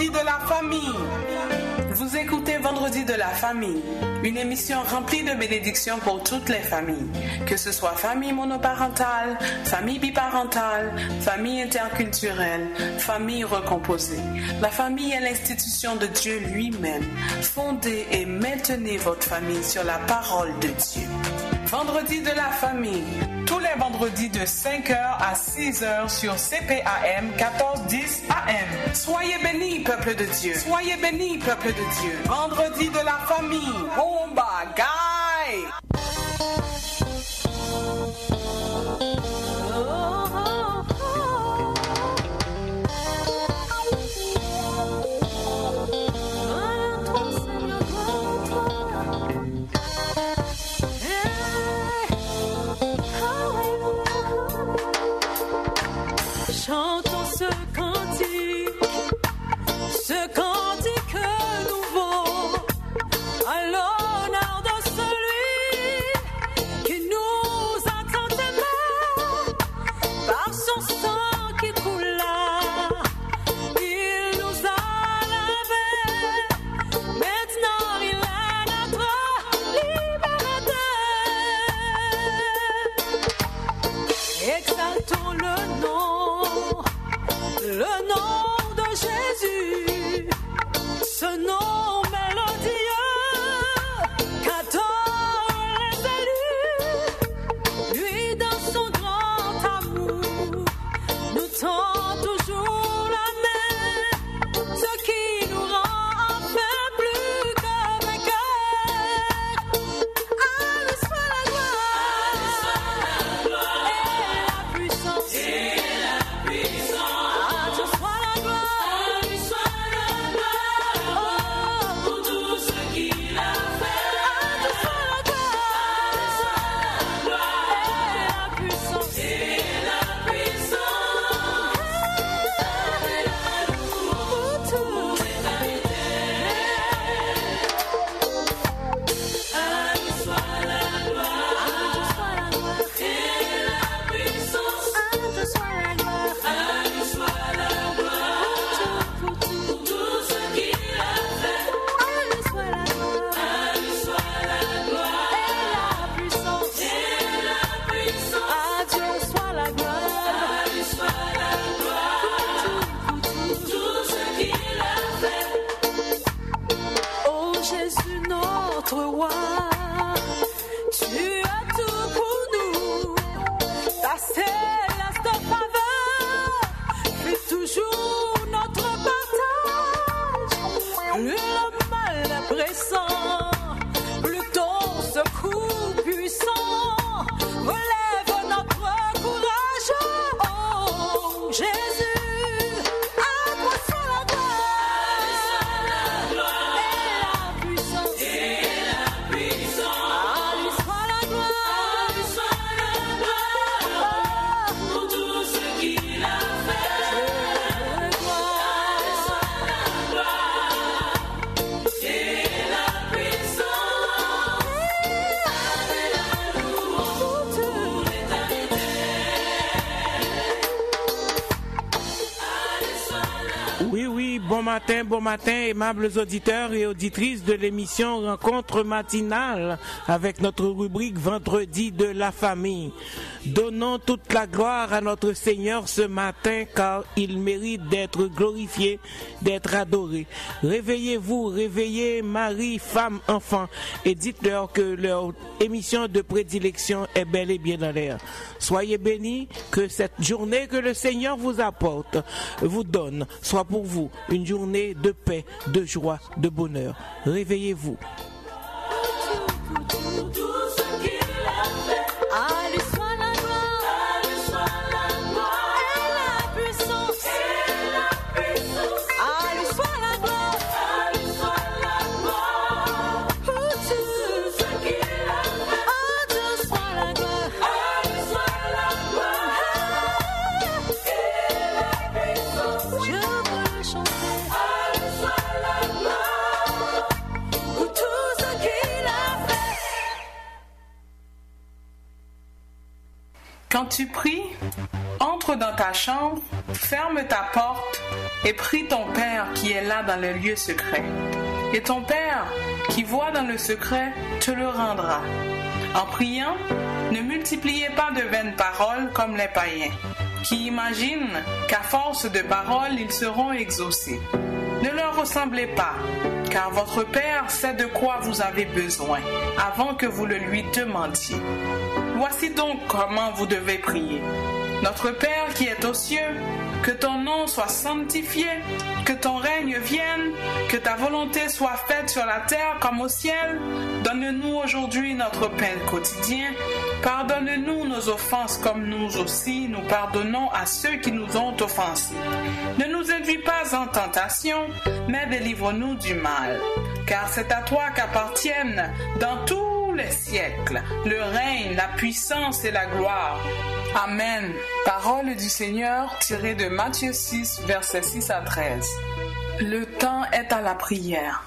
Vendredi de la famille. Vous écoutez Vendredi de la famille, une émission remplie de bénédictions pour toutes les familles, que ce soit famille monoparentale, famille biparentale, famille interculturelle, famille recomposée. La famille est l'institution de Dieu lui-même. Fondez et maintenez votre famille sur la parole de Dieu. Vendredi de la famille, tous les vendredis de 5h à 6h sur CPAM 1410 AM. Soyez bénis, peuple de Dieu. Soyez bénis, peuple de Dieu. Vendredi de la famille. Bomba, guy! Chantons ce cantique nouveau, à l'honneur de celui qui nous a tant aimés. Par son sang qui coula, il nous a lavés. Maintenant il est notre libérateur. Exaltons le nom de Jésus, ce nom mélodieux qu'adorent les élus. Lui, dans son grand amour, nous tend toujours la main, ce qui nous rend enfin plus que vainqueurs. À lui soit la gloire et la puissance. Bon matin, aimables auditeurs et auditrices de l'émission Rencontre matinale avec notre rubrique Vendredi de la famille. Donnons toute la gloire à notre Seigneur ce matin car il mérite d'être glorifié, d'être adoré. Réveillez-vous, réveillez Marie, femme, enfant et dites-leur que leur émission de prédilection est bel et bien dans l'air. Soyez bénis, que cette journée que le Seigneur vous apporte, vous donne, soit pour vous une journée de paix, de joie, de bonheur. Réveillez-vous. Quand tu pries, entre dans ta chambre ferme ta porte et prie ton Père qui est là dans le lieu secret. Et ton Père qui voit dans le secret te le rendra. En priant, ne multipliez pas de vaines paroles comme les païens, qui imaginent qu'à force de paroles, ils seront exaucés. Ne leur ressemblez pas, car votre Père sait de quoi vous avez besoin, avant que vous le lui demandiez. Voici donc comment vous devez prier. Notre Père qui est aux cieux, que ton nom soit sanctifié, que ton règne vienne, que ta volonté soit faite sur la terre comme au ciel. Donne-nous aujourd'hui notre pain quotidien. Pardonne-nous nos offenses comme nous aussi nous pardonnons à ceux qui nous ont offensés. Ne nous induis pas en tentation, mais délivre-nous du mal. Car c'est à toi qu'appartiennent dans tous les siècles le règne, la puissance et la gloire. Amen. Parole du Seigneur tirée de Matthieu 6, versets 6 à 13. Le temps est à la prière.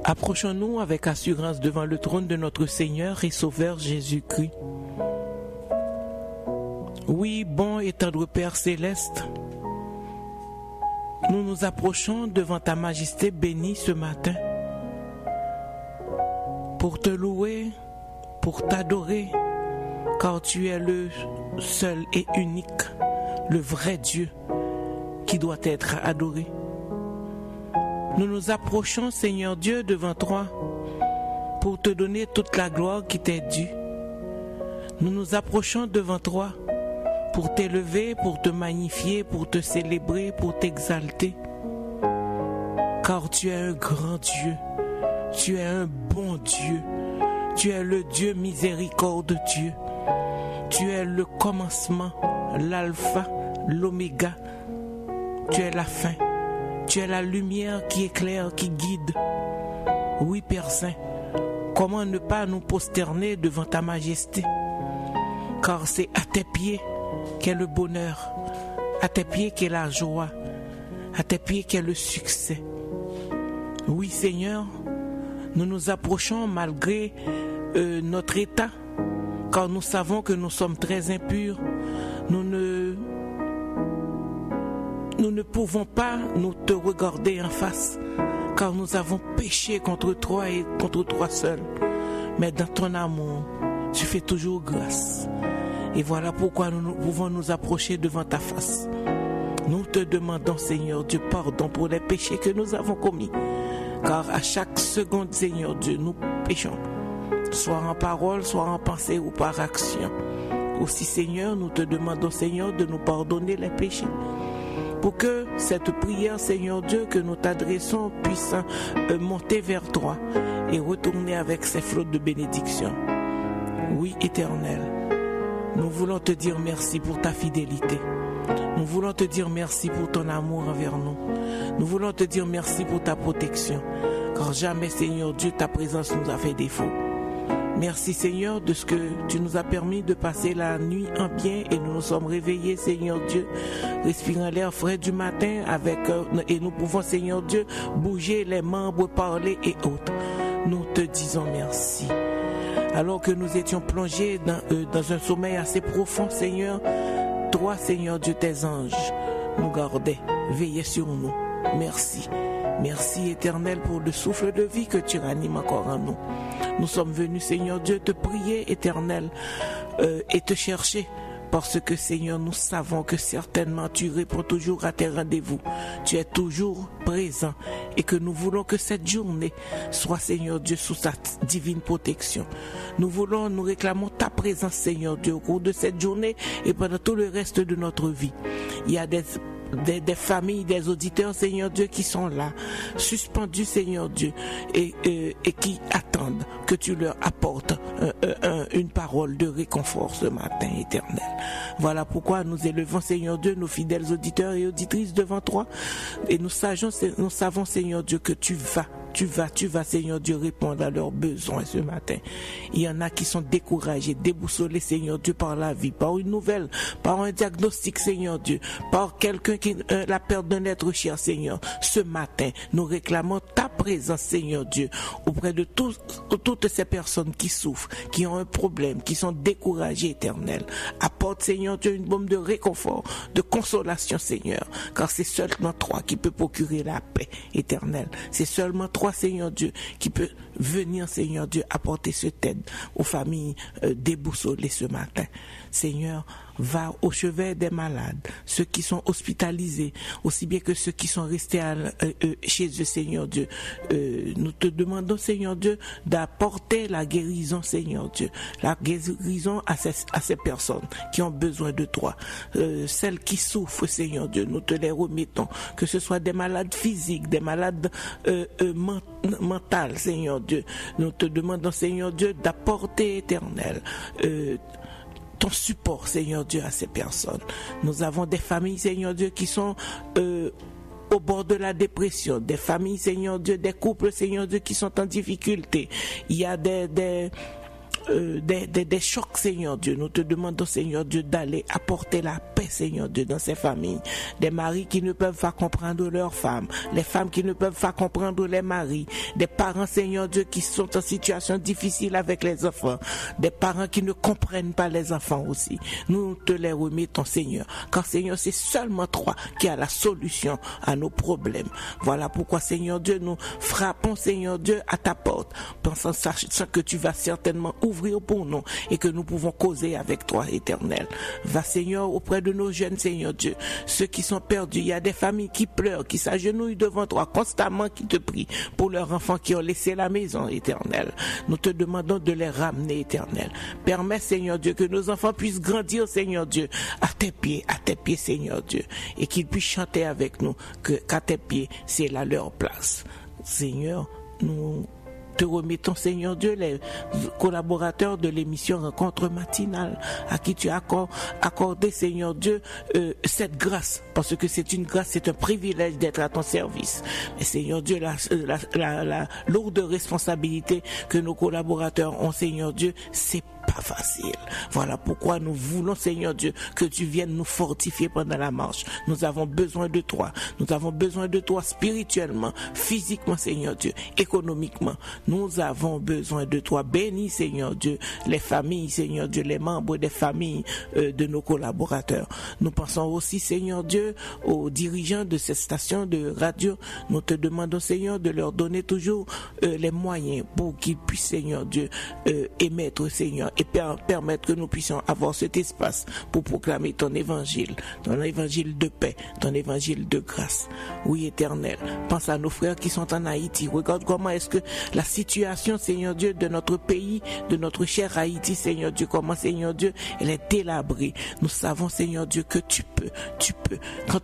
Approchons-nous avec assurance devant le trône de notre Seigneur et Sauveur Jésus-Christ. Oui, bon et tendre Père céleste, nous nous approchons devant ta majesté bénie ce matin pour te louer, pour t'adorer, car tu es le seul et unique, le vrai Dieu qui doit être adoré. Nous nous approchons, Seigneur Dieu, devant toi pour te donner toute la gloire qui t'est due. Nous nous approchons devant toi pour t'élever, pour te magnifier, pour te célébrer, pour t'exalter. Car tu es un grand Dieu, tu es un bon Dieu, tu es le Dieu miséricordieux, tu es le commencement, l'alpha, l'oméga, tu es la fin, tu es la lumière qui éclaire, qui guide. Oui, Père Saint, comment ne pas nous prosterner devant ta majesté? Car c'est à tes pieds qu'est le bonheur, à tes pieds qu'est la joie, à tes pieds qu'est le succès. Oui, Seigneur, nous nous approchons malgré notre état, car nous savons que nous sommes très impurs. Nous ne pouvons pas nous te regarder en face, car nous avons péché contre toi et contre toi seul. Mais dans ton amour, tu fais toujours grâce. Et voilà pourquoi nous pouvons nous approcher devant ta face. Nous te demandons, Seigneur Dieu, pardon pour les péchés que nous avons commis. Car à chaque seconde, Seigneur Dieu, nous péchons. Soit en parole, soit en pensée ou par action. Aussi, Seigneur, nous te demandons, Seigneur, de nous pardonner les péchés. Pour que cette prière, Seigneur Dieu, que nous t'adressons puisse monter vers toi et retourner avec ses flots de bénédiction. Oui, Éternel, nous voulons te dire merci pour ta fidélité. Nous voulons te dire merci pour ton amour envers nous. Nous voulons te dire merci pour ta protection. Car jamais, Seigneur Dieu, ta présence nous a fait défaut. Merci, Seigneur, de ce que tu nous as permis de passer la nuit en bien et nous nous sommes réveillés, Seigneur Dieu, respirant l'air frais du matin et nous pouvons, Seigneur Dieu, bouger les membres, parler et autres. Nous te disons merci. Alors que nous étions plongés dans un sommeil assez profond, Seigneur, toi, Seigneur Dieu, tes anges nous gardaient, veillaient sur nous. Merci. Merci, Éternel, pour le souffle de vie que tu ranimes encore en nous. Nous sommes venus, Seigneur Dieu, te prier, Éternel, et te chercher. Parce que, Seigneur, nous savons que certainement tu réponds toujours à tes rendez-vous. Tu es toujours présent et que nous voulons que cette journée soit, Seigneur Dieu, sous ta divine protection. Nous réclamons ta présence, Seigneur Dieu, au cours de cette journée et pendant tout le reste de notre vie. Il y a des familles, des auditeurs, Seigneur Dieu, qui sont là, suspendus, Seigneur Dieu, et qui attendent que tu leur apportes une parole de réconfort ce matin, Éternel. Voilà pourquoi nous élevons, Seigneur Dieu, nos fidèles auditeurs et auditrices devant toi, et nous savons, Seigneur Dieu, que tu vas Seigneur Dieu, répondre à leurs besoins ce matin. Il y en a qui sont découragés, déboussolés, Seigneur Dieu, par la vie, par une nouvelle, par un diagnostic, Seigneur Dieu, par quelqu'un qui la perte d'un être cher, Seigneur. Ce matin, nous réclamons ta présence, Seigneur Dieu, auprès de toutes ces personnes qui souffrent, qui ont un problème, qui sont découragées, Éternel. Apporte, Seigneur Dieu, une bombe de réconfort, de consolation, Seigneur, car c'est seulement toi qui peut procurer la paix éternelle. C'est seulement toi, Seigneur Dieu, qui peut venir, Seigneur Dieu, apporter cette aide aux familles déboussolées ce matin. Seigneur, va au chevet des malades, ceux qui sont hospitalisés, aussi bien que ceux qui sont restés chez eux, Seigneur Dieu. Nous te demandons, Seigneur Dieu, d'apporter la guérison, Seigneur Dieu, la guérison à ces personnes qui ont besoin de toi. Celles qui souffrent, Seigneur Dieu, nous te les remettons, que ce soit des malades physiques, des malades mentales, Seigneur Dieu. Nous te demandons, Seigneur Dieu, d'apporter, Éternel, ton support, Seigneur Dieu, à ces personnes. Nous avons des familles, Seigneur Dieu, qui sont au bord de la dépression, des familles, Seigneur Dieu, des couples, Seigneur Dieu, qui sont en difficulté. Il y a des chocs, Seigneur Dieu. Nous te demandons, Seigneur Dieu, d'aller apporter la paix, Seigneur Dieu, dans ces familles. Des maris qui ne peuvent pas comprendre leurs femmes, les femmes qui ne peuvent pas comprendre les maris, des parents, Seigneur Dieu, qui sont en situation difficile avec les enfants, des parents qui ne comprennent pas les enfants aussi. Nous te les remettons, Seigneur, car, Seigneur, c'est seulement toi qui as la solution à nos problèmes. Voilà pourquoi, Seigneur Dieu, nous frappons, Seigneur Dieu, à ta porte, pensant que tu vas certainement ouvrir pour nous et que nous pouvons causer avec toi, Éternel. Va, Seigneur, auprès de nos jeunes, Seigneur Dieu, ceux qui sont perdus. Il y a des familles qui pleurent, qui s'agenouillent devant toi constamment, qui te prient pour leurs enfants qui ont laissé la maison, Éternel. Nous te demandons de les ramener, Éternel. Permets, Seigneur Dieu, que nos enfants puissent grandir, Seigneur Dieu, à tes pieds, Seigneur Dieu, et qu'ils puissent chanter avec nous qu'à tes pieds, c'est là leur place. Seigneur, nous te remettons, Seigneur Dieu, les collaborateurs de l'émission Rencontre matinale, à qui tu as accordé, Seigneur Dieu, cette grâce, parce que c'est une grâce, c'est un privilège d'être à ton service. Mais, Seigneur Dieu, la lourde responsabilité que nos collaborateurs ont, Seigneur Dieu, c'est pas facile. Voilà pourquoi nous voulons, Seigneur Dieu, que tu viennes nous fortifier pendant la marche. Nous avons besoin de toi. Nous avons besoin de toi spirituellement, physiquement, Seigneur Dieu, économiquement. Nous avons besoin de toi. Bénis, Seigneur Dieu, les familles, Seigneur Dieu, les membres des familles de nos collaborateurs. Nous pensons aussi, Seigneur Dieu, aux dirigeants de cette station de radio. Nous te demandons, Seigneur, de leur donner toujours les moyens pour qu'ils puissent, Seigneur Dieu, émettre, Seigneur, et permettre que nous puissions avoir cet espace pour proclamer ton évangile de paix, ton évangile de grâce. Oui, Éternel, pense à nos frères qui sont en Haïti. Regarde comment est-ce que la situation, Seigneur Dieu, de notre pays, de notre cher Haïti, Seigneur Dieu, comment, Seigneur Dieu, elle est délabrée. Nous savons, Seigneur Dieu, que tu peux. Quand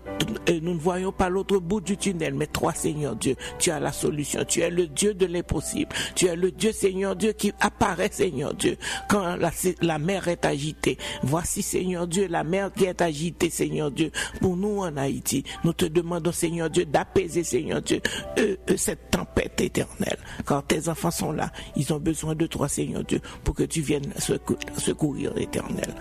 nous ne voyons pas l'autre bout du tunnel, mais toi, Seigneur Dieu, tu as la solution. Tu es le Dieu de l'impossible. Tu es le Dieu, Seigneur Dieu, qui apparaît, Seigneur Dieu, quand la mer est agitée. Voici, Seigneur Dieu, la mer qui est agitée, Seigneur Dieu, pour nous en Haïti. Nous te demandons, Seigneur Dieu, d'apaiser, Seigneur Dieu, cette tempête éternelle. Car tes enfants sont là. Ils ont besoin de toi, Seigneur Dieu, pour que tu viennes secourir, Éternel.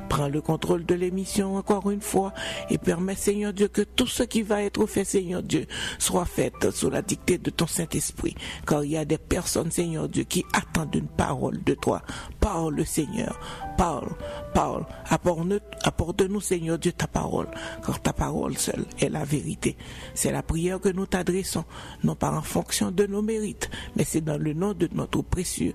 Prends le contrôle de l'émission encore une fois et permets, Seigneur Dieu, que tout ce qui va être fait, Seigneur Dieu, soit fait sous la dictée de ton Saint-Esprit. Car il y a des personnes, Seigneur Dieu, qui attendent une parole de toi. Parle, Seigneur. Parle. Apporte-nous, Seigneur Dieu, ta parole. Car ta parole seule est la vérité. C'est la prière que nous t'adressons, non pas en fonction de nos mérites, mais c'est dans le nom de notre précieux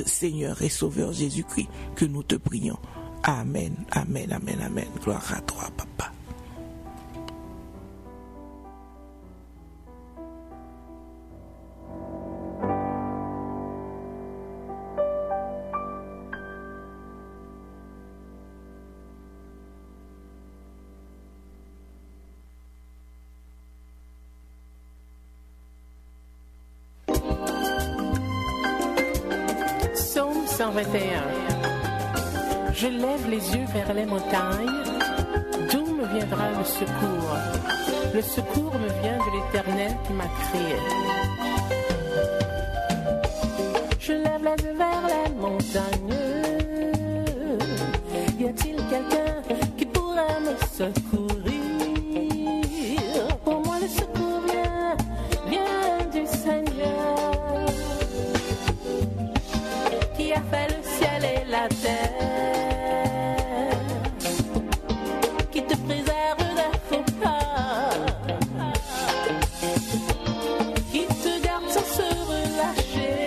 Seigneur et Sauveur Jésus-Christ que nous te prions. Amen, amen, amen, amen. Gloire à toi, Papa. Psaume 121. Je lève les yeux vers les montagnes. D'où me viendra le secours? Le secours me vient de l'Éternel qui m'a créé. Je lève les yeux vers les montagnes. Y a-t-il quelqu'un qui pourrait me secourir? Pour moi le secours vient du Seigneur, qui a fait le ciel et la terre, qui te préserve des faux pas, qui te garde sans se relâcher.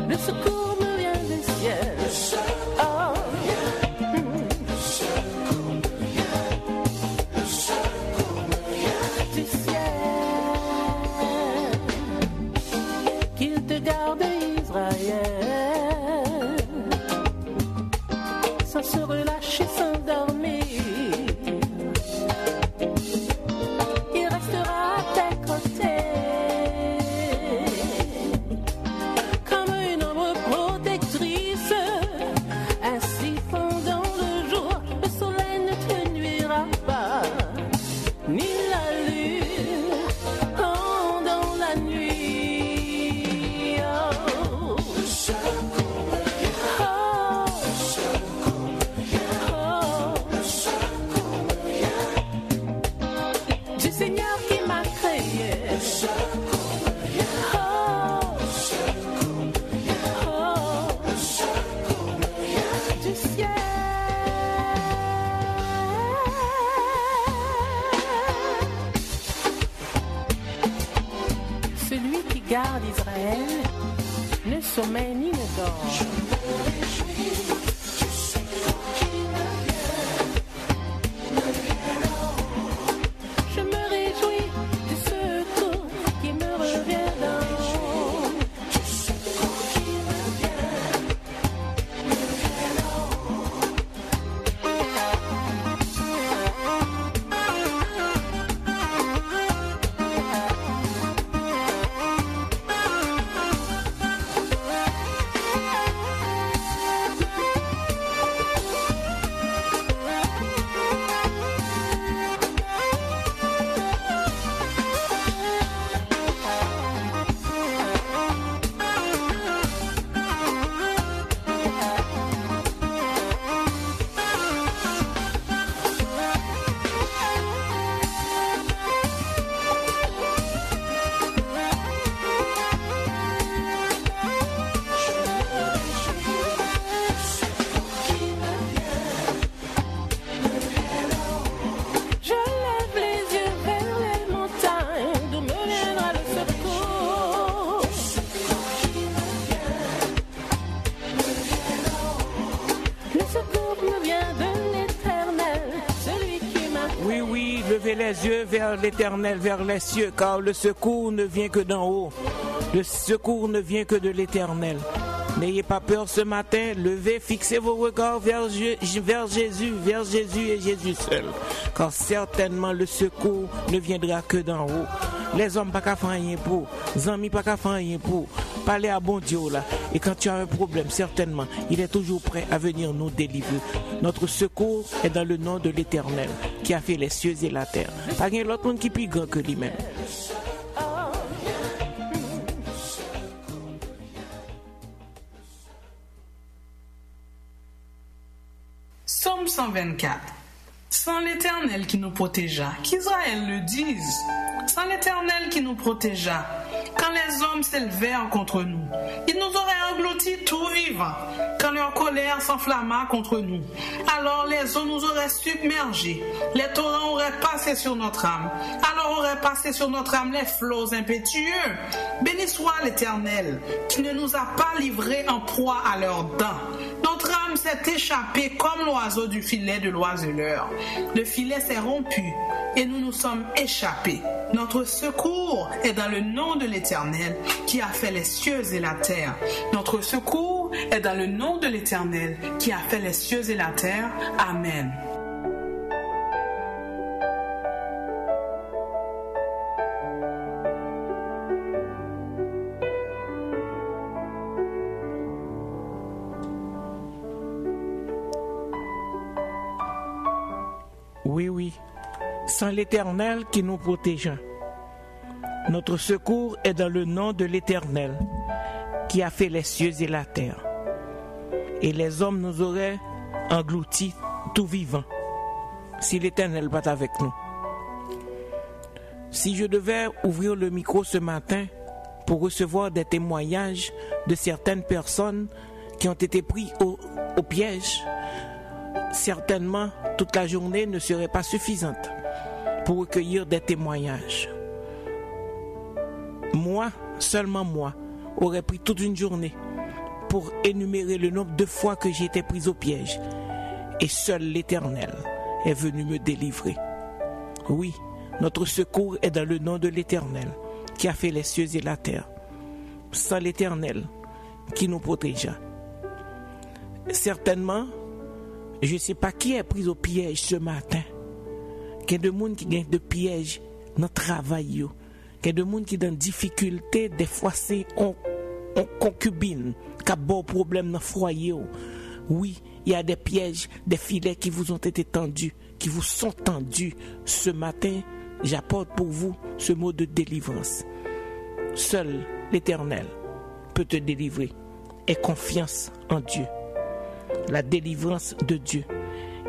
Le secours me vient du ciel. Oh. Du ciel. Qu'il te garde Israël, sans se relâcher, sans dormir. Il restera à tes côtés, comme une ombre protectrice. Ainsi pendant le jour, le soleil ne te nuira pas, ni la lune pendant la nuit. Oh. Du Seigneur qui m'a créé. Du ciel. Celui qui garde Israël ne sommeille ni ne dort. Je me réjouis du secours qui me revient d'en haut. Je lève les yeux vers les montagnes, d'où me viendra le secours. Le secours me vient de l'Éternel, celui qui m'a. Oui, oui, levez les yeux vers l'Éternel, vers les cieux, car le secours ne vient que d'en haut. Le secours ne vient que de l'Éternel. N'ayez pas peur ce matin, levez, fixez vos regards vers Jésus et Jésus seul. Car certainement le secours ne viendra que d'en haut. Les hommes pas qu'à faire rien pour, les amis pas qu'à faire rien pour. Parlez à bon Dieu là. Et quand tu as un problème, certainement, il est toujours prêt à venir nous délivrer. Notre secours est dans le nom de l'Éternel, qui a fait les cieux et la terre. Pas rien l'autre monde qui est plus grand que lui-même. Psaume 124. Sans l'Éternel qui nous protégea, qu'Israël le dise. Sans l'Éternel qui nous protégea, quand les hommes s'élevèrent contre nous, ils nous auraient engloutis tout vivants. Quand leur colère s'enflamma contre nous, alors les eaux nous auraient submergés, les torrents auraient passé sur notre âme, alors auraient passé sur notre âme les flots impétueux. Béni soit l'Éternel, qui ne nous a pas livrés en proie à leurs dents. Notre âme s'est échappée comme l'oiseau du filet de l'oiseleur. Le filet s'est rompu et nous nous sommes échappés. Notre secours est dans le nom de l'Éternel qui a fait les cieux et la terre. Notre secours est dans le nom de l'Éternel qui a fait les cieux et la terre. Amen. Oui, sans l'Éternel qui nous protège. Notre secours est dans le nom de l'Éternel qui a fait les cieux et la terre. Et les hommes nous auraient engloutis tout vivant si l'Éternel n'est pas avec nous. Si je devais ouvrir le micro ce matin pour recevoir des témoignages de certaines personnes qui ont été prises au piège, certainement toute la journée ne serait pas suffisante pour recueillir des témoignages. Moi, seulement moi, aurais pris toute une journée pour énumérer le nombre de fois que j'ai été prise au piège. Et seul l'Éternel est venu me délivrer. Oui, notre secours est dans le nom de l'Éternel qui a fait les cieux et la terre. Sans l'Éternel qui nous protégea. Certainement, je ne sais pas qui est pris au piège ce matin. Qu'il y a des gens qui gagnent de pièges dans le travail. Il y a des gens qui sont dans difficulté. Des fois, c'est en concubine qui a bon problème dans le foyer. Oui, il y a des pièges, des filets qui vous ont été tendus, qui vous sont tendus. Ce matin, j'apporte pour vous ce mot de délivrance. Seul l'Éternel peut te délivrer. Aie confiance en Dieu. La délivrance de Dieu.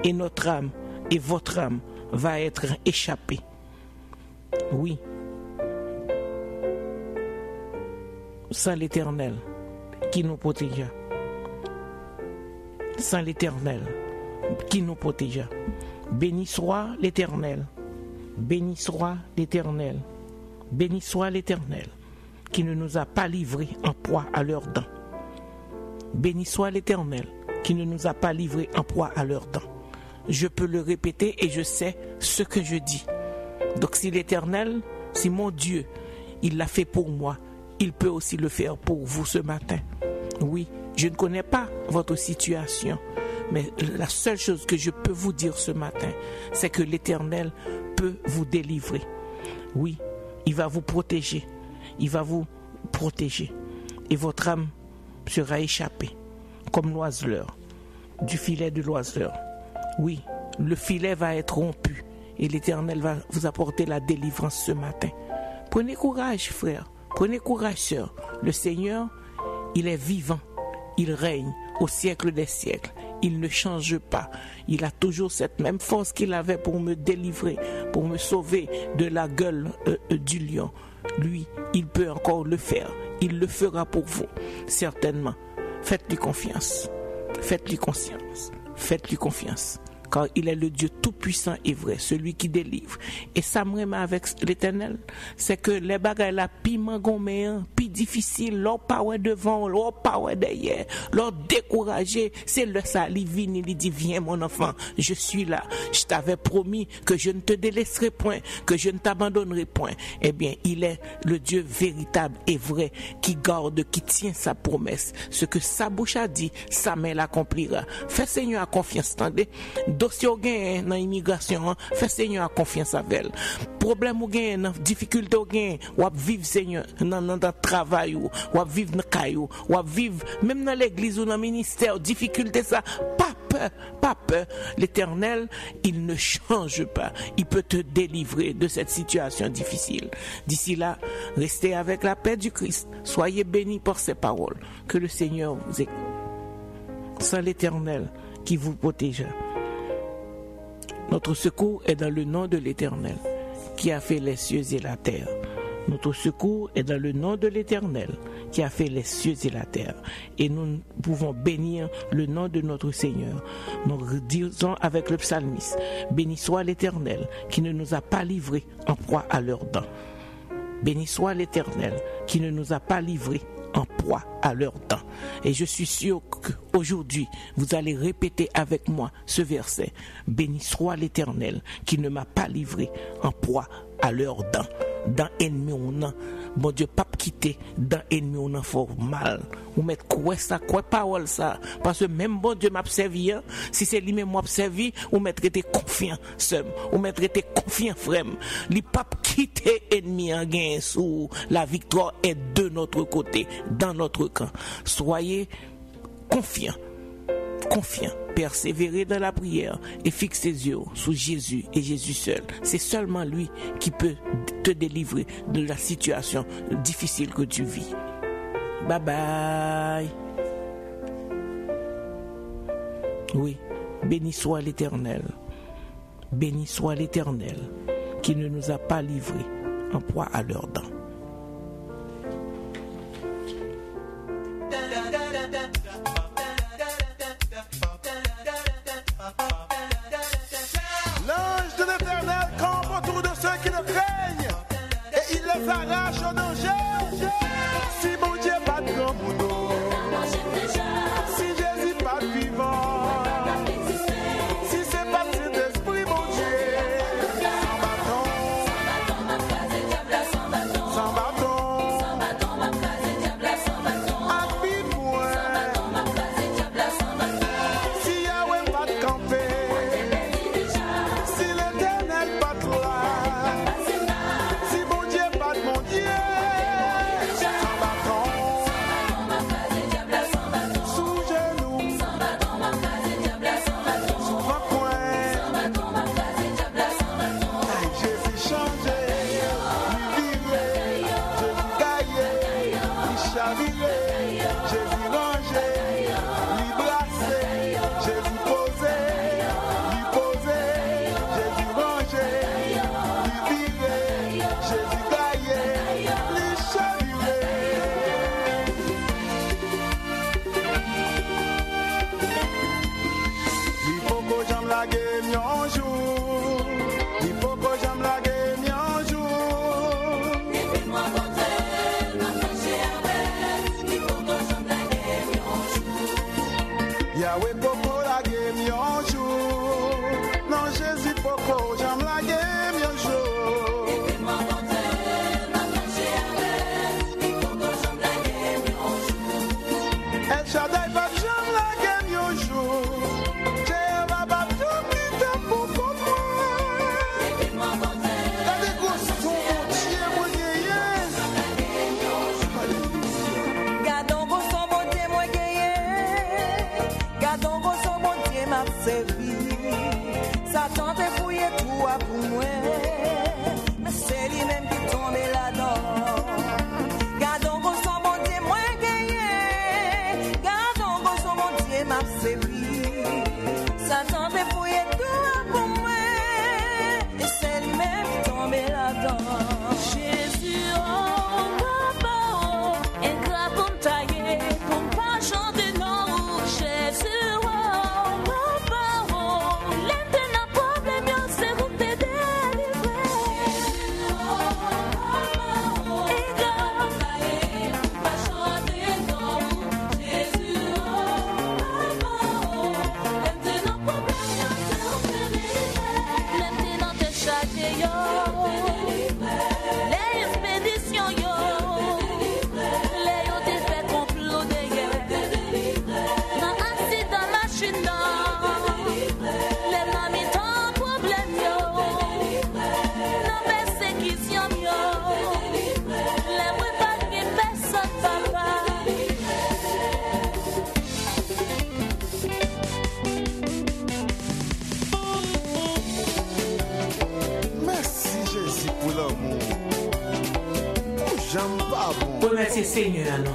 Et notre âme et votre âme va être échappée. Oui. Sans l'Éternel qui nous protégea. Sans l'Éternel qui nous protégea. Béni soit l'Éternel. Béni soit l'Éternel. Béni soit l'Éternel qui ne nous a pas livrés en proie à leurs dents. Béni soit l'Éternel qui ne nous a pas livrés en proie à leurs dents. Je peux le répéter et je sais ce que je dis. Donc si l'Éternel, si mon Dieu, il l'a fait pour moi, il peut aussi le faire pour vous ce matin. Oui, je ne connais pas votre situation, mais la seule chose que je peux vous dire ce matin, c'est que l'Éternel peut vous délivrer. Oui, il va vous protéger. Il va vous protéger. Et votre âme sera échappée, comme l'oiseleur, du filet de l'oiseleur. Oui, le filet va être rompu et l'Éternel va vous apporter la délivrance ce matin. Prenez courage, frère. Prenez courage, sœur. Le Seigneur, il est vivant. Il règne au siècle des siècles. Il ne change pas. Il a toujours cette même force qu'il avait pour me délivrer, pour me sauver de la gueule du lion. Lui, il peut encore le faire. Il le fera pour vous, certainement. Faites-lui confiance. Faites-lui confiance. Faites-lui confiance. Car il est le Dieu tout-puissant et vrai, celui qui délivre. Et ça me remet avec l'Éternel, c'est que les bagailles la piment goméen, plus difficile, l'on pas devant, l'on pas derrière, l'on découragé, c'est le salivine, il dit viens mon enfant, je suis là, je t'avais promis que je ne te délaisserai point, que je ne t'abandonnerai point. Eh bien, il est le Dieu véritable et vrai qui garde, qui tient sa promesse. Ce que sa bouche a dit, sa main l'accomplira. Fais Seigneur à confiance, tendez. Dossier ou gain dans l'immigration, fait Seigneur à confiance avec elle. Problème ou gain, difficulté ou gain, ou vivre Seigneur dans le travail ou vivre dans caillou, ou vivre même dans l'église ou dans le ministère, difficulté ça, pas peur. L'Éternel, il ne change pas. Il peut te délivrer de cette situation difficile. D'ici là, restez avec la paix du Christ. Soyez bénis par ses paroles. Que le Seigneur vous écoute. Sans l'Éternel qui vous protège. Notre secours est dans le nom de l'Éternel, qui a fait les cieux et la terre. Notre secours est dans le nom de l'Éternel, qui a fait les cieux et la terre. Et nous pouvons bénir le nom de notre Seigneur. Nous disons avec le psalmiste, béni soit l'Éternel, qui ne nous a pas livrés en proie à leurs dents. Béni soit l'Éternel, qui ne nous a pas livrés en proie à leurs dents. Et je suis sûr qu'aujourd'hui, vous allez répéter avec moi ce verset. Béni soit l'Éternel qui ne m'a pas livré en proie à leurs dents. Dans ennemi on a, bon Dieu, pas quitter, dans ennemi on a fort mal. Ou mettre quoi ça, quoi parole ça. Parce que même bon Dieu m'a servi, hein? Si c'est lui-même m'a servi, ou mettre été confiant, seul, ou mettre été confiant, frère. Li pas quitter ennemi en gain sous la victoire est de notre côté, dans notre camp. Soyez confiants. confiant, persévérer dans la prière et fixe ses yeux sur Jésus et Jésus seul. C'est seulement lui qui peut te délivrer de la situation difficile que tu vis. Bye bye. Oui, béni soit l'Éternel. Béni soit l'Éternel qui ne nous a pas livrés en proie à leurs dents. L'ange de l'Éternel campe autour de ceux qui le craignent et il les arrache au danger. Si mon Dieu pas de grand boulot, si Jésus pas vivant, si c'est pas de cet esprit, mon Dieu, sans bâton, appuie-moi. Si Yahweh pas de camper, si l'Éternel pas de là, si mon Dieu pas de mon Dieu, sans bâton, sous genou, sous trois coins. Aïe, Jésus changé, lui viré, Jésus gaillé, lui chaviré, Jésus rangé, lui brassé, Jésus posé, lui posé, Jésus rangé, lui viré, Jésus gaillé, lui chaviré. Il faut que j'aime la game un jour. Il faut que j'aime la game un jour. Yahweh Popo la game un jour. Non, Jésus Popo, j'aime la game un jour. El Shaddai va j'aime la game un jour. Jéhovah va tout vite pour moi. T'as des grosses sons, mon Dieu, mon Dieu. Gardons vos son bon Dieu, moi gagné. Gardons vos son bon Dieu, m'a servi. Satan te fouillé tout à pour moi. Mais c'est lui-même qui tombe là-dedans. Gardons vos son bon Dieu, moi gagné. Gardons vos son bon Dieu, m'a servi. Satan te fouillé tout à pour moi. Et c'est lui-même qui tombe là-dedans. Jésus, oh, papa, oh, et grave pour tailler, pour pas chanter non. Jésus, oh, papa, oh, l'aide n'a problème, c'est vous te délivrer. Jésus, oh, papa, oh, et grave pour tailler, pour pas chanter non. Jésus, oh, papa, oh, l'aide n'a problème, c'est vous te délivrer. L'aide n'a te charger, yo. Les expéditions, yo. Les yo te fait complot de guerre. Dans accident machine, les mamies t'ont problème, yo. Dans persécution, yo. Les bruits pas de personne, papa. Merci Jésus pour l'amour. J'aime pas bon. Remerciez Seigneur, non?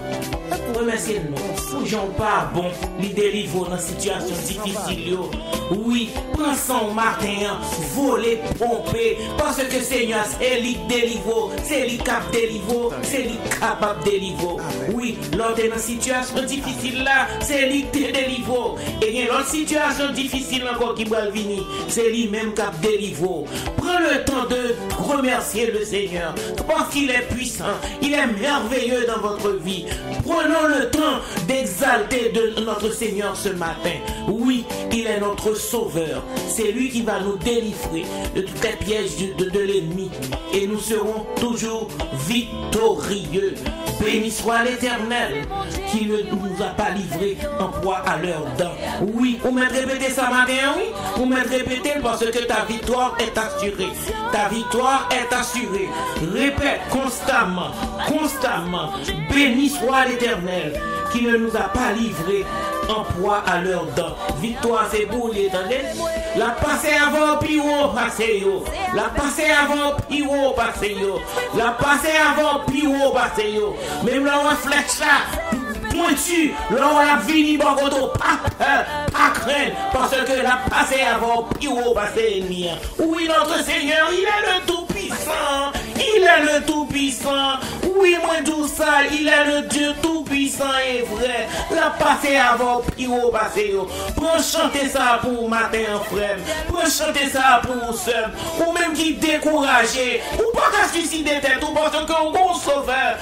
Remerciez nous. Pour Jean pas bon, les délivre dans situation difficile. Yo. Oui, prends son matin, voler, pomper, parce que Seigneur, c'est lui qui délivre, c'est lui qui délivre, c'est lui capable de délivre. Oui, lors de la situation difficile là, c'est lui qui te délivre. Et bien, l'autre situation difficile encore qui va venir, c'est lui-même qui délivre. Prends le temps de remercier le Seigneur, parce qu'il est puissant, il est merveilleux dans votre vie. Prenons le temps d'exalter de notre Seigneur ce matin. Oui, il est notre Sauveur. C'est lui qui va nous délivrer de tous les pièges de l'ennemi. Et nous serons toujours victorieux. Béni soit l'Éternel qui ne nous a pas livrés en proie à leurs dents. Oui, vous m'avez répété ça matin, oui. Vous m'avez répété parce que ta victoire est assurée. Ta victoire est assurée. Répète constamment, constamment. Béni soit l'Éternel qui ne nous a pas livrés en proie à leurs dents. Victoire, c'est bouler, attendez. La passé avant, puis on passe yo. La passé avant, puis on passe yo. La passé avant, puis on passe yo. Même là, on flex là. Pointu, là on a fini par contre, pas craindre, parce que la passé avant, puis on passe ennemi. Oui, notre Seigneur, il est le Tout-Puissant, il est le Tout-Puissant. Oui, moi tout ça, il est le Dieu Tout-Puissant et vrai. La passé avant, puis on passe yo. Prends chanter ça pour matin, frère. Prends chanter ça pour soeur. Ou même qui découragé, ou pas qu'à suicider tête, ou parce qu'on bon sauveur,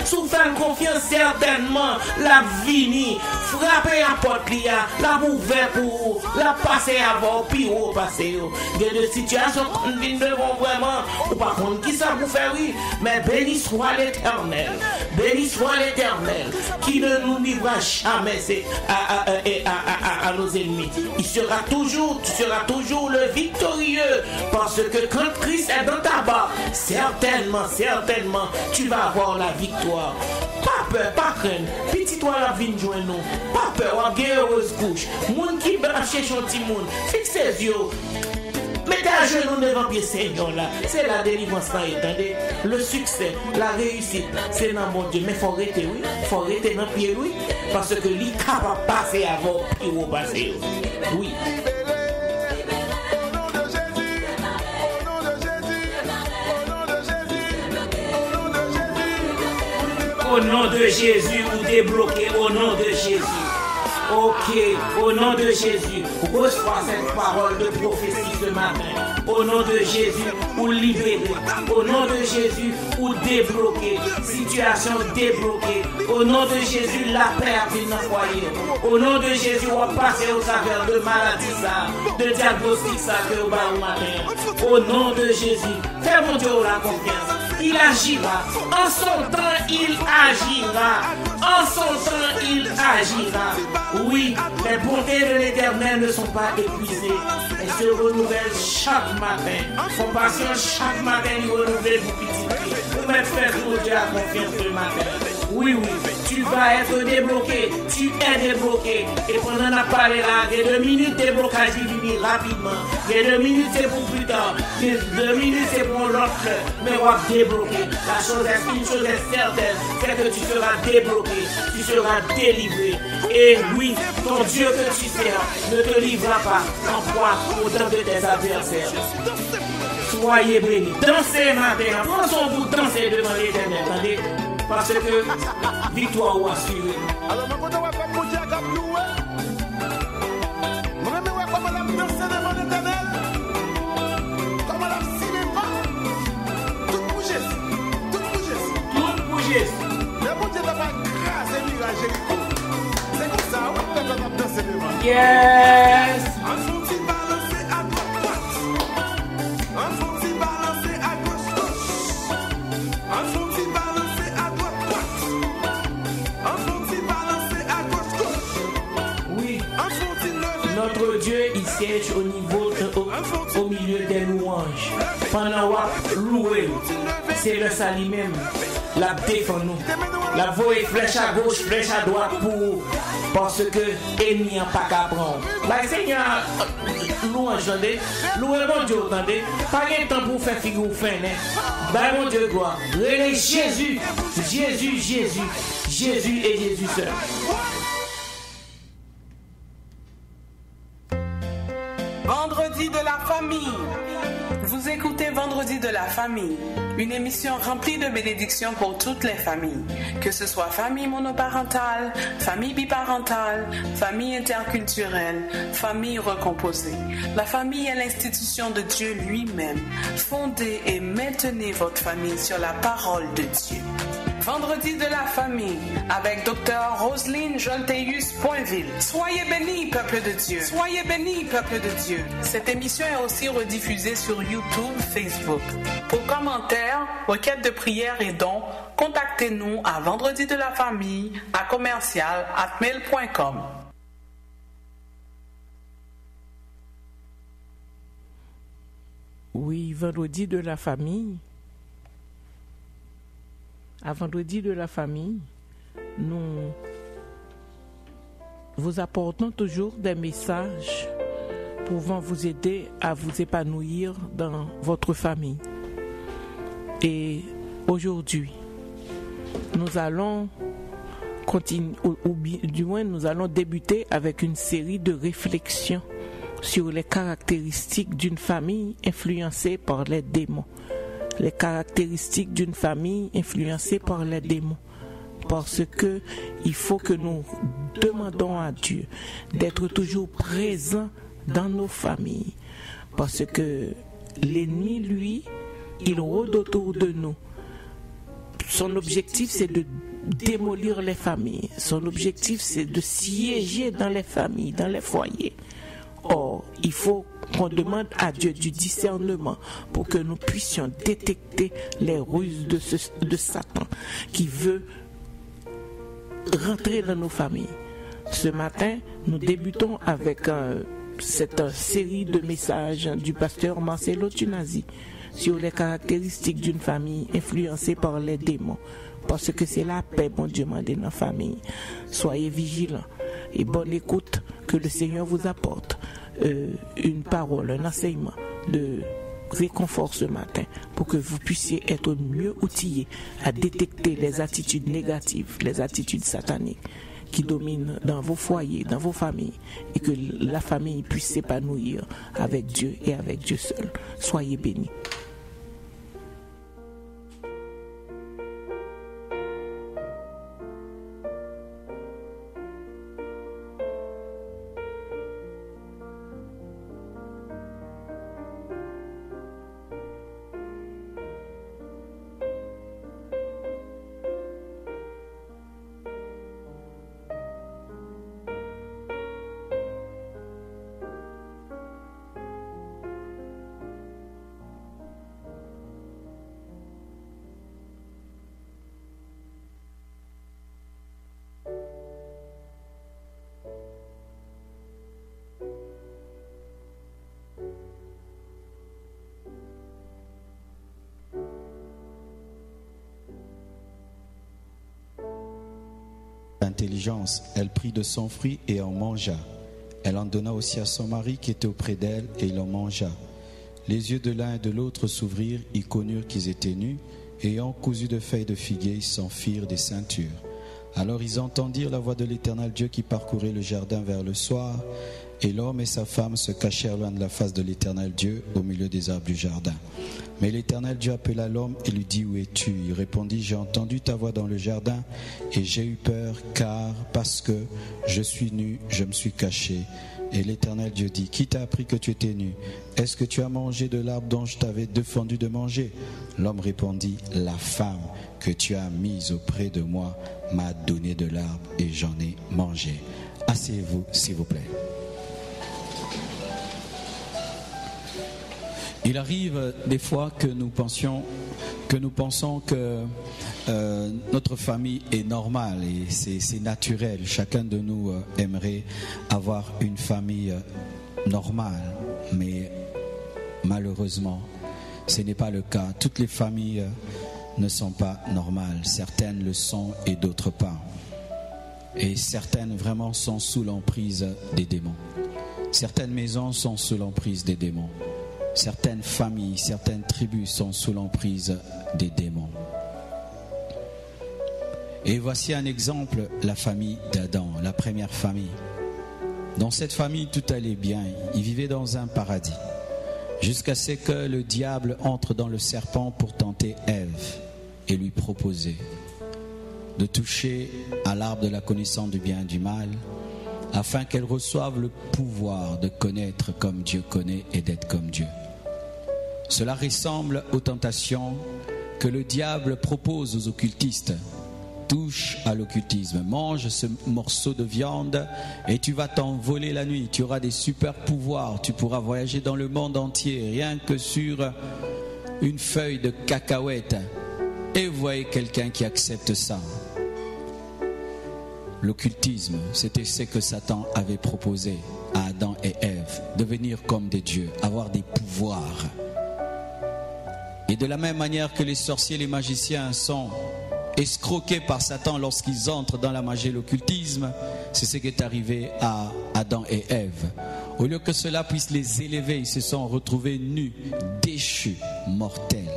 sous faire confiance certainement, la vini, frapper à porte lia, la ouvert pour la passer avant, puis on passer. Il y a des situations qu'on vient devant vraiment, ou par contre qui ça vous fait oui, mais béni soit l'Éternel, qui ne nous livrera jamais à nos ennemis. Tu seras toujours le victorieux, parce que quand Christ est dans ta barre, certainement, tu vas avoir la victoire. Pas peur, pas craindre. Petit toi la vie joindre nous. Pas peur, on gagne heureuse couche. Moun qui va chercher un petit monde. Fixe ses yeux. Mettez à genoux devant pied Seigneur là. C'est la délivrance là, entendez? Le succès, la réussite, c'est dans mon Dieu. Mais faut arrêter, oui. Faut arrêter dans pied, oui. Parce que lui capable de passer avant, il va passer. Oui. Au nom de Jésus, vous débloquez au nom de Jésus. Ok, au nom de Jésus, reçois cette parole de prophétie ce matin. Au nom de Jésus, vous libérez. Au nom de Jésus, vous débloquez. Situation débloquée. Au nom de Jésus, la paix a été envoyée. Au nom de Jésus, on va passer au travers de maladie, ça, de diagnostic, ça, que vous avez au matin. Au nom de Jésus, fais mon Dieu la confiance. Il agira. En son temps, il agira. En son temps, il agira. Oui, les bontés de l'Éternel ne sont pas épuisées. Elles se renouvellent chaque matin. Compassion chaque matin, il renouvelle vous petit. Vous mettez faire mon Dieu à confiance ce matin. Oui, tu vas être débloqué. Tu es débloqué. Et pendant la parole là, il y a 2 minutes de déblocage qui finit rapidement. Il y a 2 minutes, c'est pour plus tard. 2 minutes, c'est pour l'autre. Mais on va débloquer. Une chose est certaine, c'est que tu seras débloqué. Tu seras délivré. Et oui, ton Dieu que tu sers ne te livrera pas en proie au temps de tes adversaires. Soyez bénis. Dansez matin. Prends son bout, dansez devant l'Éternel. Attendez. Parce que victoire ou assurée. Alors, je vais faire mon Dieu à Gabloué. Je vais voir comment elle a dansé devant l'Éternel. Comment elle a cinéma. Tout bouger. Mais mon Dieu n'a pas grâce et mirage Jéricho. C'est comme ça, on peut pas danser devant. Yes. Un fond qui balancer à droite. Un fond qui balancer à gauche. Un fond qui balancer à droite. Un fond qui balancer à gauche. Oui. Un fond qui lever. Notre Dieu, il siège au milieu des louanges. Pendant qu'on louer, c'est le salut même. La défend nous. La voix est flèche à gauche, flèche à droite parce que ennemi n'a pas qu'à prendre. La Seigneur, louange, louez mon Dieu, attendez. Pas de temps pour faire figure ou fin, bah mon Dieu, gloire. Relais Jésus et Jésus seul. Vendredi de la famille. Vous écoutez Vendredi de la famille, une émission remplie de bénédictions pour toutes les familles, que ce soit famille monoparentale, famille biparentale, famille interculturelle, famille recomposée. La famille est l'institution de Dieu lui-même. Fondez et maintenez votre famille sur la parole de Dieu. Vendredi de la famille avec Dr. Roselyne Jolteus Poinville. Soyez bénis, peuple de Dieu. Soyez bénis, peuple de Dieu. Cette émission est aussi rediffusée sur YouTube, Facebook. Pour commentaires, requêtes de prière et dons, contactez-nous à vendredi de la famille à commercial@mail.com. Oui, vendredi de la famille. À vendredi de la famille, nous vous apportons toujours des messages pouvant vous aider à vous épanouir dans votre famille. Et aujourd'hui, nous allons continuer, ou du moins nous allons débuter avec une série de réflexions sur les caractéristiques d'une famille influencée par les démons. Les caractéristiques d'une famille influencée par les démons. Parce que il faut que nous demandons à Dieu d'être toujours présent dans nos familles. Parce que l'ennemi, lui, il rôde autour de nous. Son objectif, c'est de démolir les familles. Son objectif, c'est de siéger dans les familles, dans les foyers. Or, il faut qu'on demande à Dieu du discernement pour que nous puissions détecter les ruses de Satan qui veut rentrer dans nos familles. Ce matin, nous débutons avec cette série de messages du pasteur Marcelo Tunazi sur les caractéristiques d'une famille influencée par les démons. Parce que c'est la paix, bon Dieu, m'a donné dans la famille. Soyez vigilants et bonne écoute, que le Seigneur vous apporte une parole, un enseignement de réconfort ce matin pour que vous puissiez être mieux outillés à détecter les attitudes négatives, les attitudes sataniques qui dominent dans vos foyers, dans vos familles, et que la famille puisse s'épanouir avec Dieu et avec Dieu seul. Soyez bénis. Intelligence, elle prit de son fruit et en mangea. Elle en donna aussi à son mari qui était auprès d'elle et il en mangea. Les yeux de l'un et de l'autre s'ouvrirent, ils connurent qu'ils étaient nus, et ayant cousu de feuilles de figuier, ils s'en firent des ceintures. Alors ils entendirent la voix de l'Éternel Dieu qui parcourait le jardin vers le soir, et l'homme et sa femme se cachèrent loin de la face de l'Éternel Dieu au milieu des arbres du jardin. Mais l'Éternel Dieu appela l'homme et lui dit: où es-tu? Il répondit: j'ai entendu ta voix dans le jardin et j'ai eu peur, car parce que je suis nu, je me suis caché. Et l'Éternel Dieu dit: qui t'a appris que tu étais nu? Est-ce que tu as mangé de l'arbre dont je t'avais défendu de manger? L'homme répondit: la femme que tu as mise auprès de moi m'a donné de l'arbre et j'en ai mangé. Asseyez-vous, s'il vous plaît. Il arrive des fois que nous pensons que notre famille est normale et c'est naturel. Chacun de nous aimerait avoir une famille normale, mais malheureusement, ce n'est pas le cas. Toutes les familles ne sont pas normales. Certaines le sont et d'autres pas. Et certaines vraiment sont sous l'emprise des démons. Certaines maisons sont sous l'emprise des démons. Certaines familles, certaines tribus sont sous l'emprise des démons. Et voici un exemple, la famille d'Adam, la première famille. Dans cette famille, tout allait bien. Ils vivaient dans un paradis. Jusqu'à ce que le diable entre dans le serpent pour tenter Ève et lui proposer de toucher à l'arbre de la connaissance du bien et du mal, afin qu'elle reçoive le pouvoir de connaître comme Dieu connaît et d'être comme Dieu. Cela ressemble aux tentations que le diable propose aux occultistes. Touche à l'occultisme, mange ce morceau de viande et tu vas t'envoler la nuit. Tu auras des super pouvoirs, tu pourras voyager dans le monde entier, rien que sur une feuille de cacahuète. Et vous voyez quelqu'un qui accepte ça. L'occultisme, c'était ce que Satan avait proposé à Adam et Ève, devenir comme des dieux, avoir des pouvoirs. Et de la même manière que les sorciers et les magiciens sont escroqués par Satan lorsqu'ils entrent dans la magie et l'occultisme, c'est ce qui est arrivé à Adam et Ève. Au lieu que cela puisse les élever, ils se sont retrouvés nus, déchus, mortels.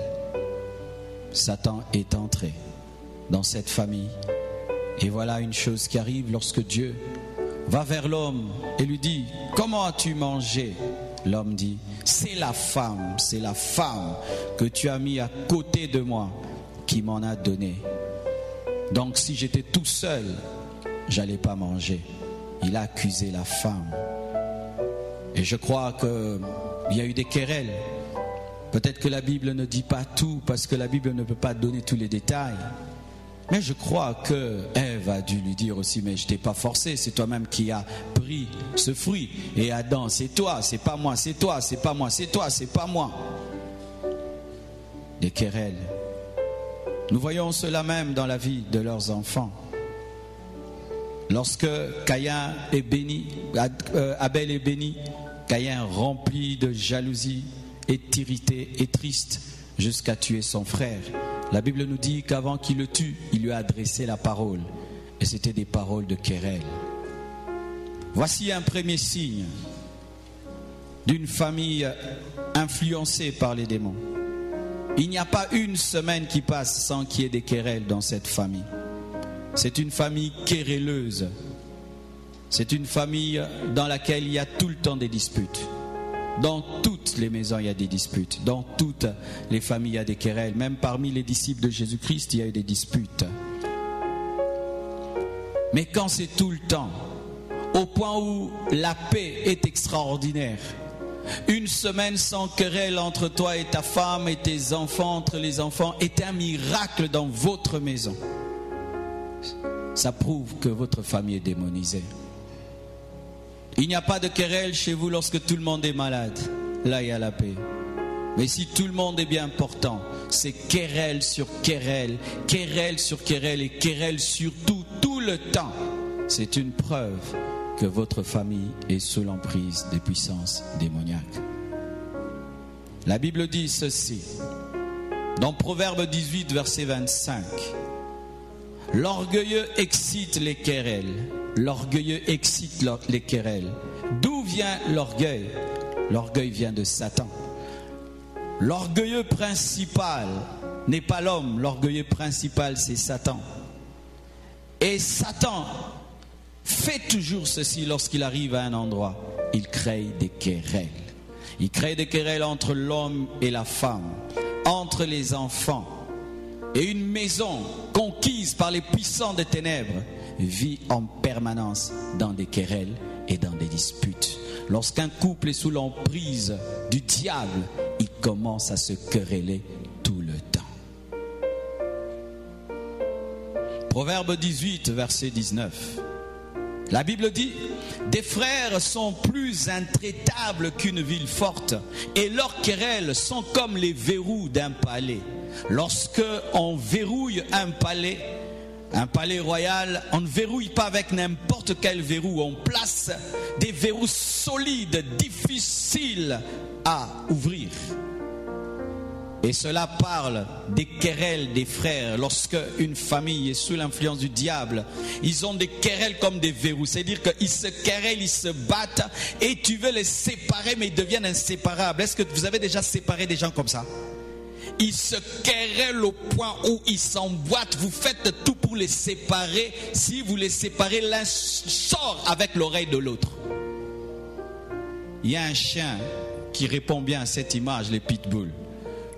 Satan est entré dans cette famille. Et voilà une chose qui arrive lorsque Dieu va vers l'homme et lui dit: comment as-tu mangé? L'homme dit: c'est la femme que tu as mis à côté de moi qui m'en a donné. Donc si j'étais tout seul, j'allais pas manger. Il a accusé la femme. Et je crois qu'il y a eu des querelles. Peut-être que la Bible ne dit pas tout, parce que la Bible ne peut pas donner tous les détails. Mais je crois que Ève a dû lui dire aussi: mais je t'ai pas forcé, c'est toi-même qui as pris ce fruit. Et Adam: c'est toi, c'est pas moi, c'est toi, c'est pas moi, c'est toi, c'est pas moi. Des querelles. Nous voyons cela même dans la vie de leurs enfants. Lorsque Abel est béni, Caïn rempli de jalousie, est irrité et triste jusqu'à tuer son frère. La Bible nous dit qu'avant qu'il le tue, il lui a adressé la parole. Et c'était des paroles de querelle. Voici un premier signe d'une famille influencée par les démons. Il n'y a pas une semaine qui passe sans qu'il y ait des querelles dans cette famille. C'est une famille querelleuse. C'est une famille dans laquelle il y a tout le temps des disputes. Dans toutes les maisons, il y a des disputes. Dans toutes les familles, il y a des querelles. Même parmi les disciples de Jésus-Christ, il y a eu des disputes. Mais quand c'est tout le temps, au point où la paix est extraordinaire, une semaine sans querelle entre toi et ta femme et tes enfants, entre les enfants, est un miracle dans votre maison. Ça prouve que votre famille est démonisée. Il n'y a pas de querelle chez vous lorsque tout le monde est malade. Là, il y a la paix. Mais si tout le monde est bien portant, c'est querelle sur querelle, querelle sur querelle et querelle sur tout le temps. C'est une preuve que votre famille est sous l'emprise des puissances démoniaques. La Bible dit ceci, dans Proverbe 18, verset 25. L'orgueilleux excite les querelles. L'orgueilleux excite les querelles. D'où vient l'orgueil? L'orgueil vient de Satan. L'orgueilleux principal n'est pas l'homme. L'orgueilleux principal, c'est Satan. Et Satan fait toujours ceci lorsqu'il arrive à un endroit. Il crée des querelles. Il crée des querelles entre l'homme et la femme, entre les enfants. Et une maison conquise par les puissants des ténèbres vit en permanence dans des querelles et dans des disputes. Lorsqu'un couple est sous l'emprise du diable, il commence à se quereller tout le temps. Proverbe 18, verset 19. La Bible dit: des frères sont plus intraitables qu'une ville forte, et leurs querelles sont comme les verrous d'un palais. Lorsque on verrouille un palais royal, on ne verrouille pas avec n'importe quel verrou. On place des verrous solides, difficiles à ouvrir. Et cela parle des querelles des frères. Lorsque une famille est sous l'influence du diable, ils ont des querelles comme des verrous. C'est-à-dire qu'ils se querellent, ils se battent et tu veux les séparer, mais ils deviennent inséparables. Est-ce que vous avez déjà séparé des gens comme ça? Ils se querellent au point où ils s'emboîtent. Vous faites tout pour les séparer. Si vous les séparez, l'un sort avec l'oreille de l'autre. Il y a un chien qui répond bien à cette image, les pitbulls.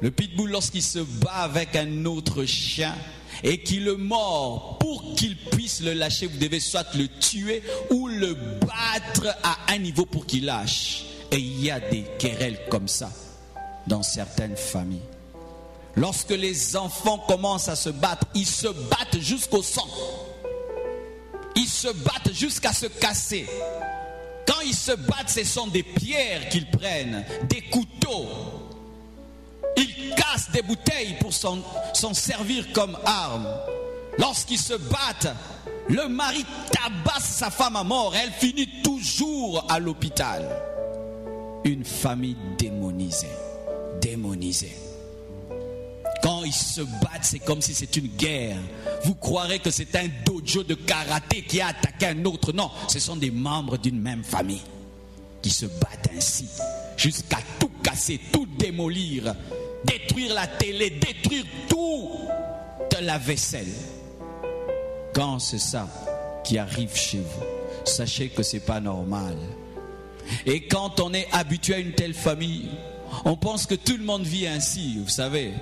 Le pitbull, lorsqu'il se bat avec un autre chien et qu'il le mord, pour qu'il puisse le lâcher, vous devez soit le tuer ou le battre à un niveau pour qu'il lâche. Et il y a des querelles comme ça dans certaines familles. Lorsque les enfants commencent à se battre, ils se battent jusqu'au sang. Ils se battent jusqu'à se casser. Quand ils se battent, ce sont des pierres qu'ils prennent, des couteaux. Ils cassent des bouteilles pour s'en servir comme arme. Lorsqu'ils se battent, le mari tabasse sa femme à mort et elle finit toujours à l'hôpital. Une famille démonisée. Démonisée. Quand ils se battent, c'est comme si c'est une guerre. Vous croirez que c'est un dojo de karaté qui a attaqué un autre. Non, ce sont des membres d'une même famille qui se battent ainsi, jusqu'à tout casser, tout démolir, détruire la télé, détruire tout de la vaisselle. Quand c'est ça qui arrive chez vous, sachez que c'est pas normal. Et quand on est habitué à une telle famille, on pense que tout le monde vit ainsi, vous savez.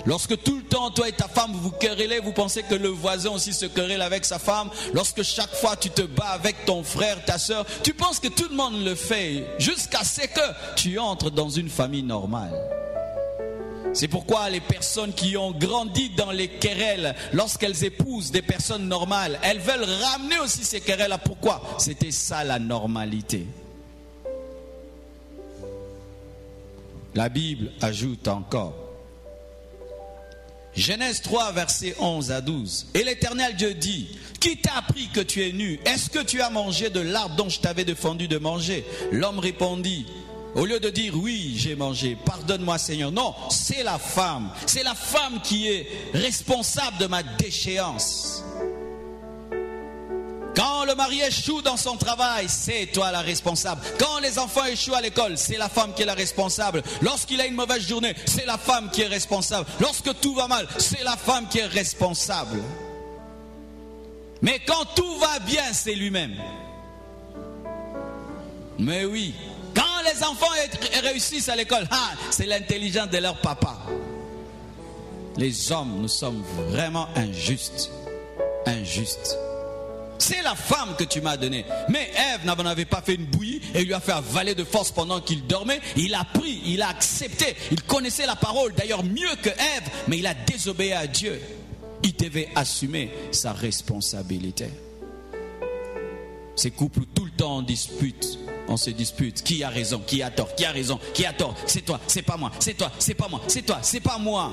Lorsque tout le temps, toi et ta femme, vous vous querellez, vous pensez que le voisin aussi se querelle avec sa femme. Lorsque chaque fois tu te bats avec ton frère, ta soeur, tu penses que tout le monde le fait, jusqu'à ce que tu entres dans une famille normale. C'est pourquoi les personnes qui ont grandi dans les querelles, lorsqu'elles épousent des personnes normales, elles veulent ramener aussi ces querelles-là. Pourquoi? C'était ça la normalité. La Bible ajoute encore. Genèse 3, versets 11 à 12. Et l'Éternel Dieu dit, qui t'a appris que tu es nu? Est-ce que tu as mangé de l'arbre dont je t'avais défendu de manger? L'homme répondit, au lieu de dire oui, j'ai mangé, pardonne-moi Seigneur. Non, c'est la femme. C'est la femme qui est responsable de ma déchéance. Quand le mari échoue dans son travail, c'est toi la responsable. Quand les enfants échouent à l'école, c'est la femme qui est la responsable. Lorsqu'il a une mauvaise journée, c'est la femme qui est responsable. Lorsque tout va mal, c'est la femme qui est responsable. Mais quand tout va bien, c'est lui-même. Mais oui, quand les enfants réussissent à l'école, c'est l'intelligence de leur papa. Les hommes, nous sommes vraiment injustes. Injustes. C'est la femme que tu m'as donnée. Mais Ève n'en avait pas fait une bouillie et lui a fait avaler de force pendant qu'il dormait. Il a pris, il a accepté. Il connaissait la parole, d'ailleurs mieux que Ève, mais il a désobéi à Dieu. Il devait assumer sa responsabilité. Ces couples, tout le temps on dispute. On se dispute. Qui a raison? Qui a tort? Qui a raison? Qui a tort? C'est toi, c'est pas moi. C'est toi, c'est pas moi. C'est toi, c'est pas moi.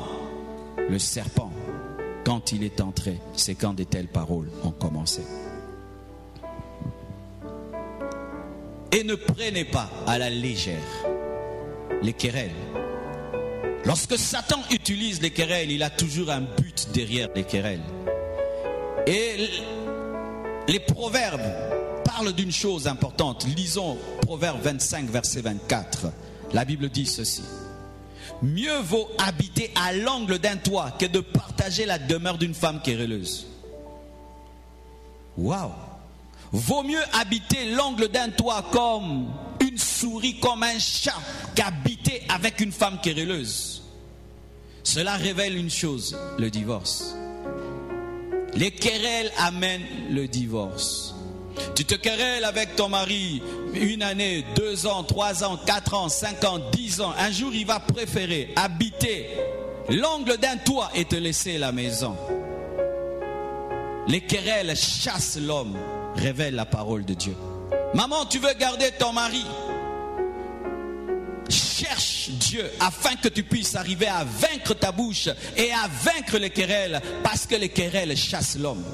Le serpent, quand il est entré, c'est quand de telles paroles ont commencé. Et ne prenez pas à la légère les querelles. Lorsque Satan utilise les querelles, il a toujours un but derrière les querelles. Et les proverbes parlent d'une chose importante. Lisons Proverbe 25, verset 24. La Bible dit ceci. Mieux vaut habiter à l'angle d'un toit que de partager la demeure d'une femme querelleuse. Waouh! Vaut mieux habiter l'angle d'un toit comme une souris, comme un chat, qu'habiter avec une femme querelleuse. Cela révèle une chose, le divorce. Les querelles amènent le divorce. Tu te querelles avec ton mari 1 année, 2 ans, 3 ans, 4 ans, 5 ans, 10 ans. Un jour, il va préférer habiter l'angle d'un toit et te laisser la maison. Les querelles chassent l'homme, révèlent la parole de Dieu. Maman, tu veux garder ton mari? Cherche Dieu afin que tu puisses arriver à vaincre ta bouche et à vaincre les querelles, parce que les querelles chassent l'homme.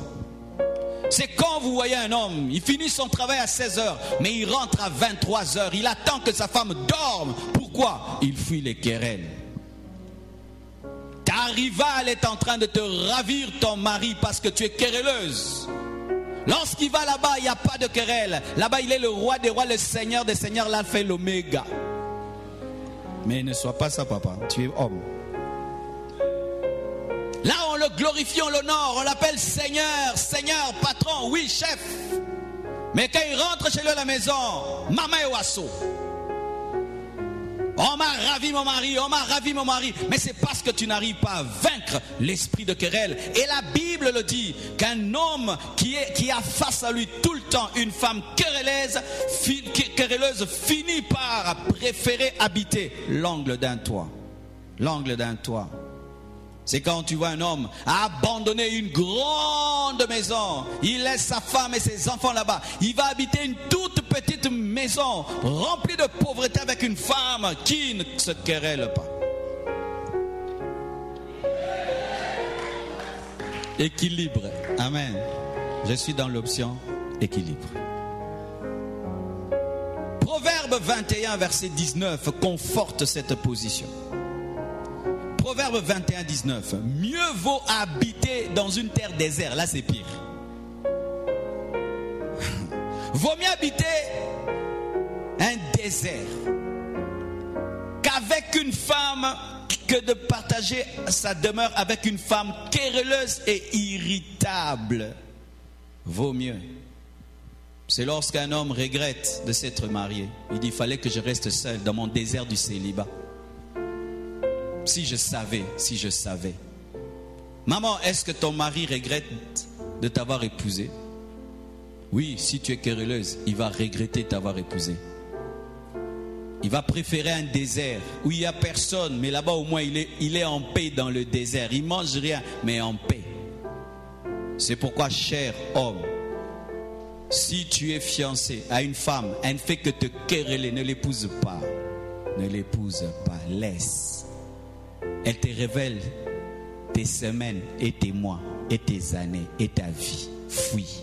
C'est quand vous voyez un homme, il finit son travail à 16h, mais il rentre à 23h, il attend que sa femme dorme. Pourquoi? Il fuit les querelles. Ta rivale est en train de te ravir ton mari parce que tu es querelleuse. Lorsqu'il va là-bas, il n'y a pas de querelle. Là-bas, il est le roi des rois, le seigneur des seigneurs, l'alpha et l'oméga. Mais ne sois pas ça, papa, tu es homme. Là, on le glorifie, on l'honore, on l'appelle Seigneur, Seigneur, patron, oui, chef. Mais quand il rentre chez lui à la maison, maman et oiseau. On m'a ravi mon mari, on m'a ravi mon mari. Mais c'est parce que tu n'arrives pas à vaincre l'esprit de querelle. Et la Bible le dit, qu'un homme qui a face à lui tout le temps une femme querelleuse finit par préférer habiter l'angle d'un toit. L'angle d'un toit. C'est quand tu vois un homme abandonner une grande maison. Il laisse sa femme et ses enfants là-bas. Il va habiter une toute petite maison remplie de pauvreté avec une femme qui ne se querelle pas. Équilibre. Amen. Je suis dans l'option équilibre. Proverbe 21, verset 19 conforte cette position. Proverbe 21, 19. Mieux vaut habiter dans une terre déserte. Là, c'est pire. Vaut mieux habiter un désert qu'avec une femme, que de partager sa demeure avec une femme querelleuse et irritable. Vaut mieux. C'est lorsqu'un homme regrette de s'être marié. Il dit, il fallait que je reste seul dans mon désert du célibat. Si je savais. Maman, est-ce que ton mari regrette de t'avoir épousé? Oui, si tu es querelleuse, il va regretter t'avoir épousé. Il va préférer un désert où il n'y a personne, mais là-bas au moins il est en paix dans le désert. Il ne mange rien, mais en paix. C'est pourquoi, cher homme, si tu es fiancé à une femme, elle ne fait que te quereller, ne l'épouse pas. Ne l'épouse pas, laisse. Elle te révèle tes semaines et tes mois et tes années et ta vie. Fuis.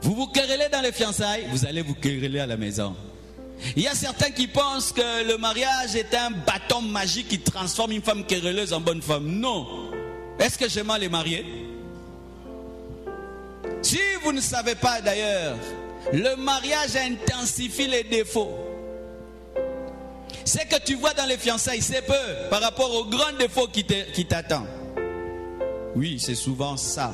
Vous vous querellez dans les fiançailles, vous allez vous quereller à la maison. Il y a certains qui pensent que le mariage est un bâton magique qui transforme une femme querelleuse en bonne femme. Non. Est-ce que j'aime les mariés? Si vous ne savez pas d'ailleurs, le mariage intensifie les défauts. Ce que tu vois dans les fiançailles, c'est peu par rapport aux grands défauts qui t'attendent. Oui, c'est souvent ça.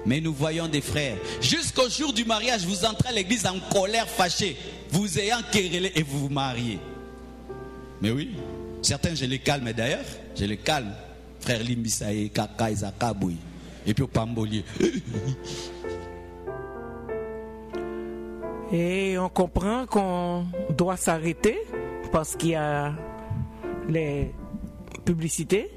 Mais nous voyons des frères, jusqu'au jour du mariage, vous entrez à l'église en colère, fâché, vous ayant querellé et vous vous mariez. Mais oui, certains je les calme d'ailleurs, je les calme. Frère Limbisaï, Kaka, Isaka, Boui. Et puis au Pambolier. Et on comprend qu'on doit s'arrêter parce qu'il y a les publicités.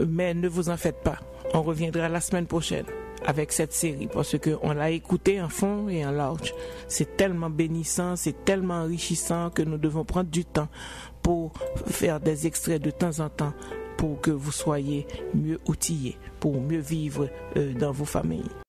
Mais ne vous en faites pas. On reviendra la semaine prochaine avec cette série parce qu'on l'a écouté en fond et en large. C'est tellement bénissant, c'est tellement enrichissant que nous devons prendre du temps pour faire des extraits de temps en temps pour que vous soyez mieux outillés, pour mieux vivre dans vos familles.